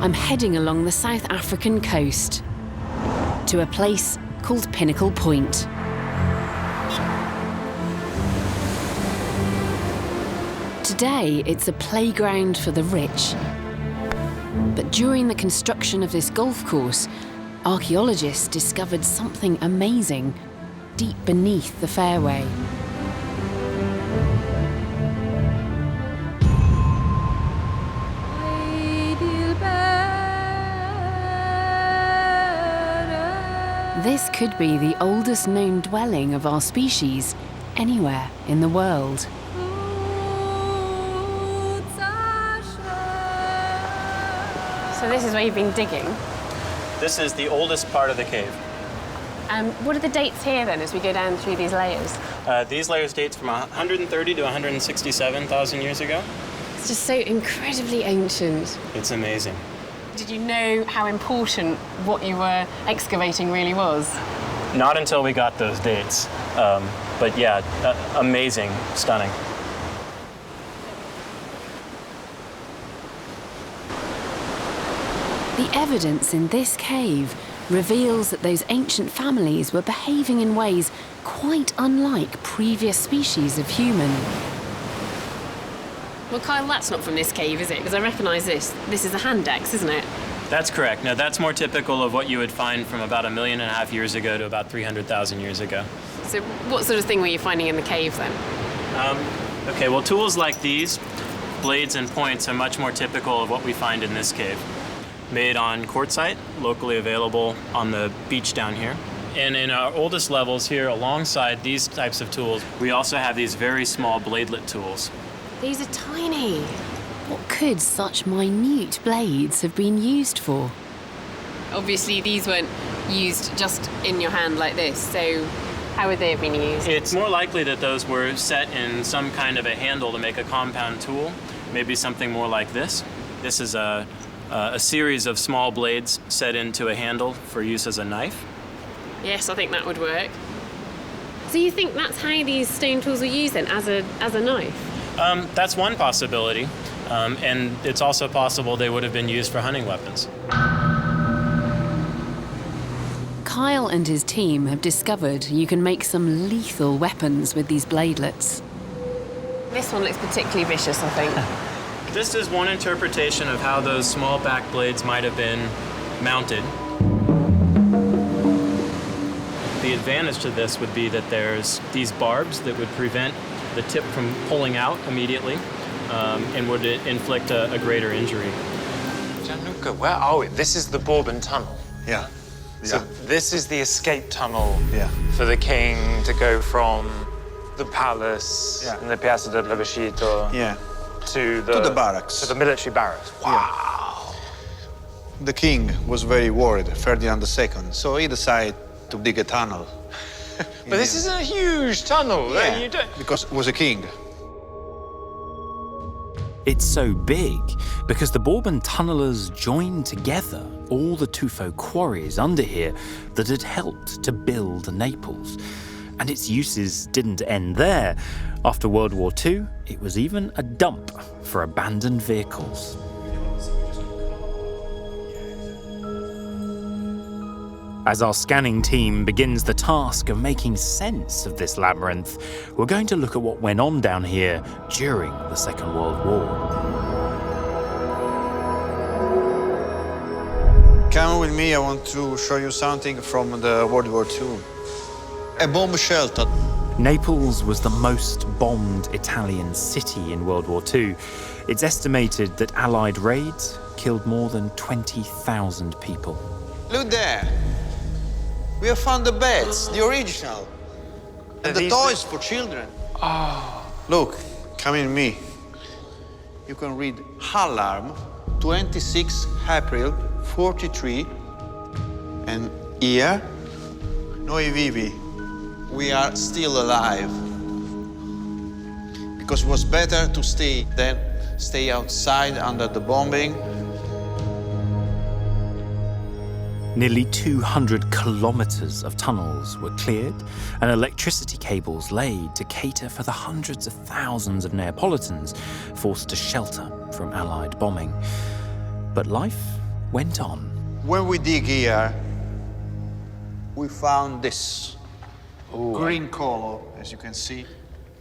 I'm heading along the South African coast to a place called Pinnacle Point. Today, it's a playground for the rich. But during the construction of this golf course, archaeologists discovered something amazing deep beneath the fairway. This could be the oldest known dwelling of our species anywhere in the world. So this is where you've been digging? This is the oldest part of the cave. What are the dates here then as we go down through these layers? These layers date from 130 to 167,000 years ago. It's just so incredibly ancient. It's amazing. Did you know how important what you were excavating really was? Not until we got those dates. But yeah, amazing, stunning. The evidence in this cave reveals that those ancient families were behaving in ways quite unlike previous species of human. Well, Kyle, that's not from this cave, is it? Because I recognise this. This is a hand axe, isn't it? That's correct. Now, that's more typical of what you would find from about 1.5 million years ago to about 300,000 years ago. So what sort of thing were you finding in the cave then? Okay, well, tools like these, blades and points, are much more typical of what we find in this cave. Made on quartzite, locally available on the beach down here. And in our oldest levels here, alongside these types of tools, we also have these very small bladelet tools. These are tiny. What could such minute blades have been used for? Obviously, these weren't used just in your hand like this, so how would they have been used? It's more likely that those were set in some kind of a handle to make a compound tool, maybe something more like this. This is a series of small blades set into a handle for use as a knife. Yes, I think that would work. So you think that's how these stone tools were used then, as a knife? That's one possibility, and it's also possible they would have been used for hunting weapons. Kyle and his team have discovered you can make some lethal weapons with these bladelets. This one looks particularly vicious, I think. This is one interpretation of how those small back blades might have been mounted. The advantage to this would be that there's these barbs that would prevent the tip from pulling out immediately and would inflict a greater injury. Gianluca, where are we? This is the Bourbon Tunnel. Yeah. So this is the escape tunnel Yeah. for the king to go from the palace in the Piazza del Plebiscito Yeah. to the barracks. To the military barracks. Wow. The king was very worried, Ferdinand II, so he decided to dig a tunnel. But this is a huge tunnel. Yeah, You don't... because he was a king. It's so big because the Bourbon tunnelers joined together all the tuffo quarries under here that had helped to build Naples. And its uses didn't end there. After World War II, it was even a dump for abandoned vehicles. As our scanning team begins the task of making sense of this labyrinth, we're going to look at what went on down here during the Second World War. Come with me, I want to show you something from the World War II. A bomb shelter. Naples was the most bombed Italian city in World War II. It's estimated that Allied raids killed more than 20,000 people. Look there. We have found the beds, the original. And the toys for children. Oh. Look, come in me. You can read alarm, 26 April 43. And here, noi vivi. We are still alive. Because it was better to stay than stay outside under the bombing. Nearly 200 kilometers of tunnels were cleared and electricity cables laid to cater for the hundreds of thousands of Neapolitans forced to shelter from Allied bombing. But life went on. When we dig here, we found this green color, as you can see.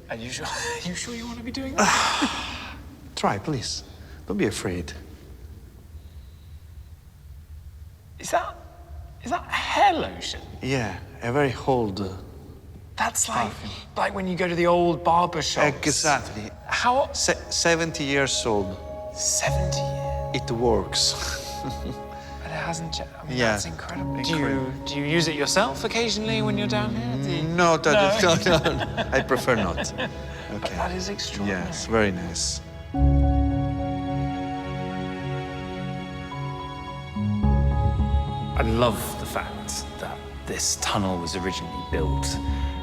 Are you sure you want to be doing that? Try, please. Don't be afraid. Is that hair lotion? Yeah, a very old. That's like when you go to the old barber shop. Exactly. How? 70 years old. 70 years. It works. And it hasn't changed. I mean, Yeah. That's incredible. Do you use it yourself occasionally when you're down here? No, I prefer not. Okay. But that is extraordinary. Yes, very nice. I love the fact that this tunnel was originally built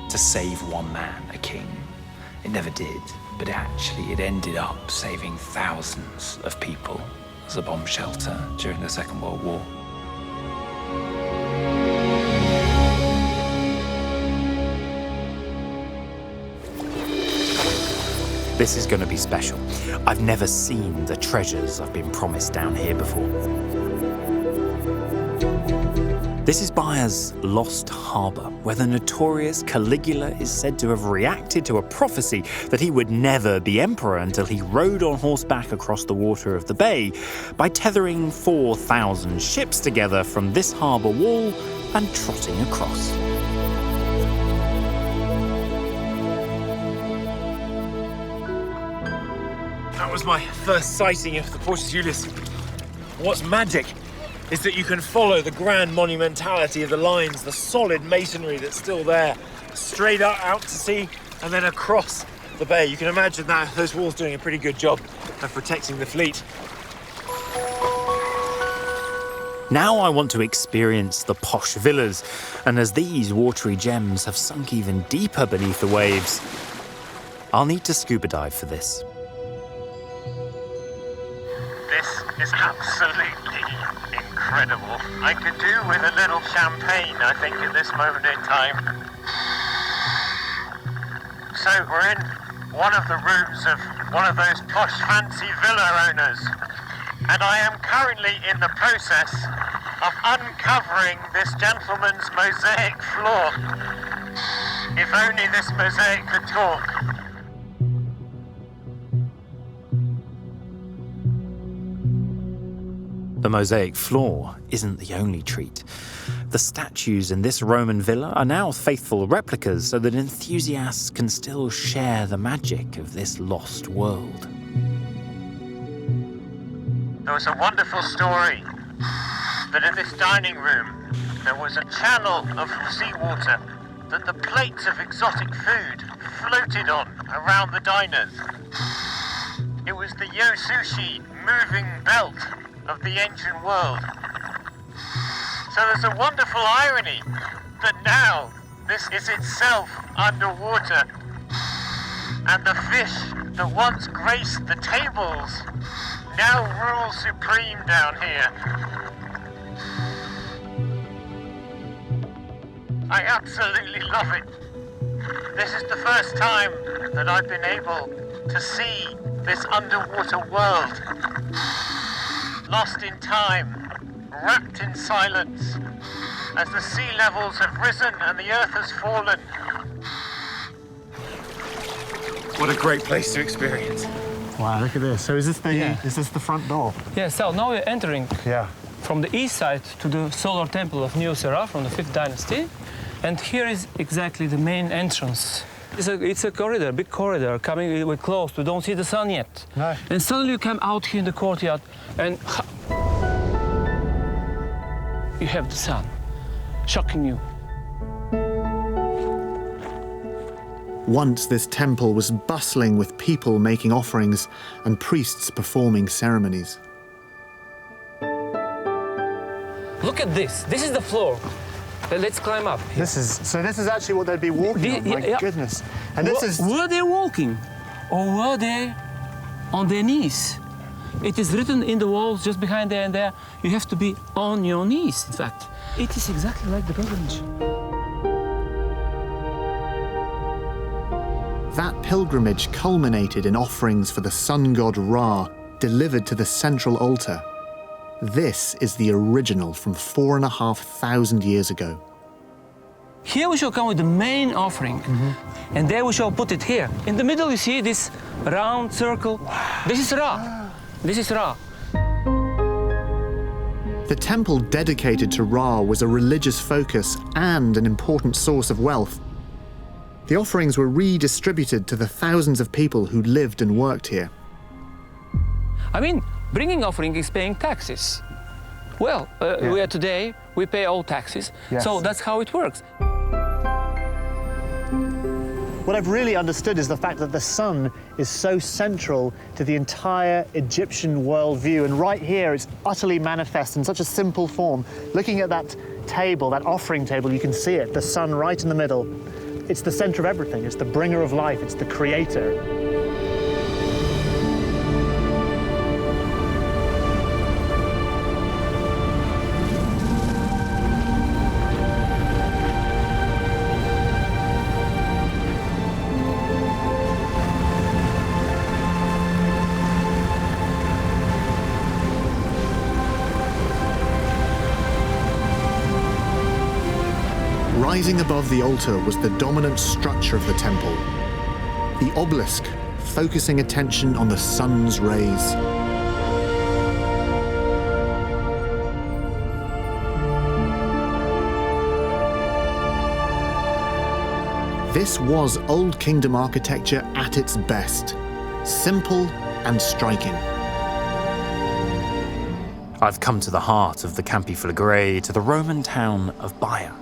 to save one man, a king. It never did, but it ended up saving thousands of people as a bomb shelter during the Second World War. This is going to be special. I've never seen the treasures I've been promised down here before. This is Baiae's Lost Harbour, where the notorious Caligula is said to have reacted to a prophecy that he would never be emperor until he rode on horseback across the water of the bay by tethering 4,000 ships together from this harbour wall and trotting across. That was my first sighting of the Portus Julius. What's magic is that you can follow the grand monumentality of the lines, the solid masonry that's still there, straight out to sea and then across the bay. You can imagine that those walls doing a pretty good job of protecting the fleet. Now I want to experience the posh villas, and as these watery gems have sunk even deeper beneath the waves, I'll need to scuba dive for this. This is absolutely incredible. I could do with a little champagne, I think, at this moment in time. So we're in one of the rooms of one of those posh fancy villa owners, and I am currently in the process of uncovering this gentleman's mosaic floor. If only this mosaic could talk. The mosaic floor isn't the only treat. The statues in this Roman villa are now faithful replicas so that enthusiasts can still share the magic of this lost world. There was a wonderful story that in this dining room there was a channel of seawater that the plates of exotic food floated on around the diners. It was the Yosushi moving belt of the ancient world. So there's a wonderful irony that now this is itself underwater, and the fish that once graced the tables now rule supreme down here. I absolutely love it. This is the first time that I've been able to see this underwater world. Lost in time, wrapped in silence, as the sea levels have risen and the earth has fallen. What a great place to experience. Wow, look at this. So is this the front door? Yeah, so now we're entering from the east side to the solar temple of Neo-Sera from the 5th dynasty. And here is exactly the main entrance. It's a corridor, big corridor, coming, we're close, we don't see the sun yet. No. And suddenly you come out here in the courtyard and you have the sun, shocking you. Once this temple was bustling with people making offerings and priests performing ceremonies. Look at this. This is the floor. Let's climb up. This is actually what they'd be walking on. My goodness. And Were they walking or were they on their knees? It is written in the walls just behind there and there. You have to be on your knees, in fact. It is exactly like the pilgrimage. That pilgrimage culminated in offerings for the sun god Ra, delivered to the central altar. This is the original from 4,500 years ago. Here we shall come with the main offering, and there we shall put it here. In the middle, you see this round circle. This is Ra. This is Ra. The temple dedicated to Ra was a religious focus and an important source of wealth. The offerings were redistributed to the thousands of people who lived and worked here. I mean, bringing offering is paying taxes. Well, we are today, we pay all taxes, so that's how it works. What I've really understood is the fact that the sun is so central to the entire Egyptian worldview, and right here it's utterly manifest in such a simple form. Looking at that table, that offering table, you can see it, the sun right in the middle. It's the center of everything, it's the bringer of life, it's the creator. Rising above the altar was the dominant structure of the temple. The obelisk, focusing attention on the sun's rays. This was Old Kingdom architecture at its best. Simple and striking. I've come to the heart of the Campi Flegrei, to the Roman town of Baiae,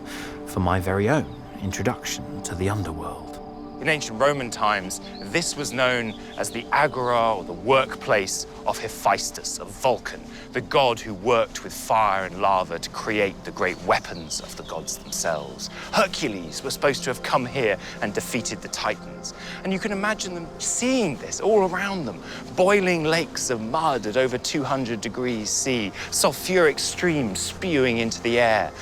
for my very own introduction to the underworld. In ancient Roman times, this was known as the agora, or the workplace of Hephaestus, of Vulcan, the god who worked with fire and lava to create the great weapons of the gods themselves. Hercules was supposed to have come here and defeated the Titans. And you can imagine them seeing this all around them. Boiling lakes of mud at over 200 degrees C, sulfuric streams spewing into the air.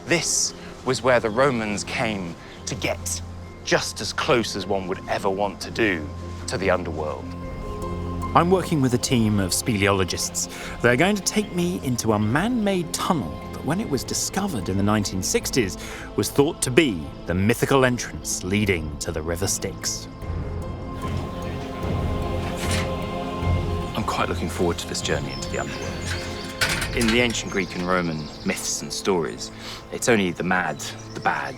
This was where the Romans came to get just as close as one would ever want to do to the underworld. I'm working with a team of speleologists. They're going to take me into a man-made tunnel that, when it was discovered in the 1960s, was thought to be the mythical entrance leading to the River Styx. I'm quite looking forward to this journey into the underworld. In the ancient Greek and Roman myths and stories, it's only the mad, the bad,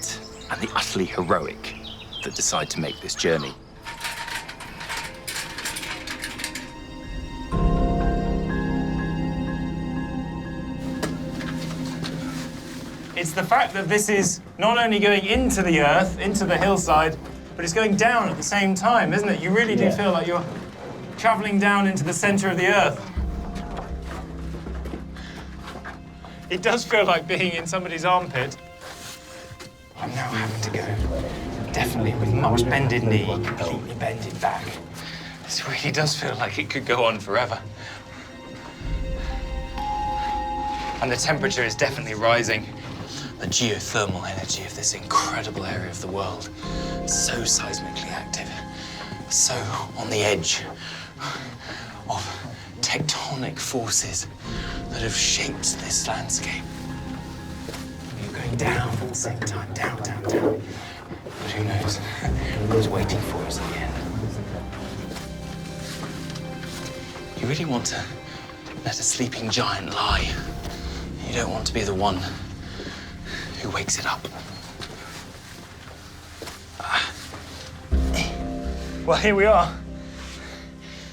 and the utterly heroic that decide to make this journey. It's the fact that this is not only going into the earth, into the hillside, but it's going down at the same time, isn't it? You really do feel like you're traveling down into the center of the earth. It does feel like being in somebody's armpit. I'm now having to go, definitely with much bended knee, completely bended back. This really does feel like it could go on forever. And the temperature is definitely rising. The geothermal energy of this incredible area of the world, so seismically active, so on the edge of tectonic forces that have shaped this landscape. You're going down at the same time, down, down, down. But who knows who's waiting for us at the end? You really want to let a sleeping giant lie. You don't want to be the one who wakes it up. Well, here we are,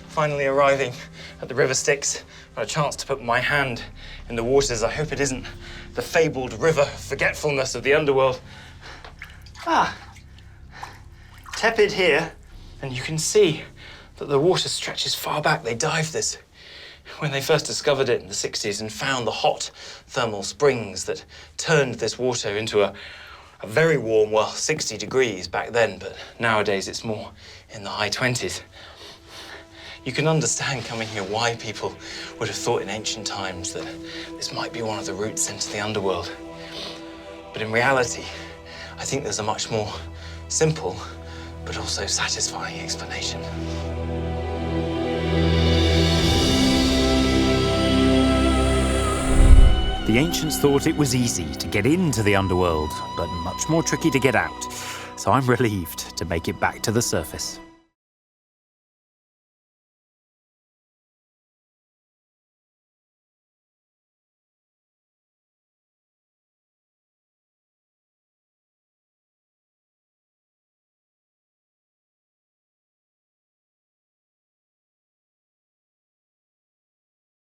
finally arriving at the River Styx. Got a chance to put my hand in the waters. I hope it isn't the fabled river forgetfulness of the underworld. Tepid here, and you can see that the water stretches far back. They dived this when they first discovered it in the 60s and found the hot thermal springs that turned this water into a very warm, well, 60 degrees back then, but nowadays it's more in the high 20s. You can understand coming here why people would have thought in ancient times that this might be one of the routes into the underworld. But in reality, I think there's a much more simple but also satisfying explanation. The ancients thought it was easy to get into the underworld, but much more tricky to get out. So I'm relieved to make it back to the surface.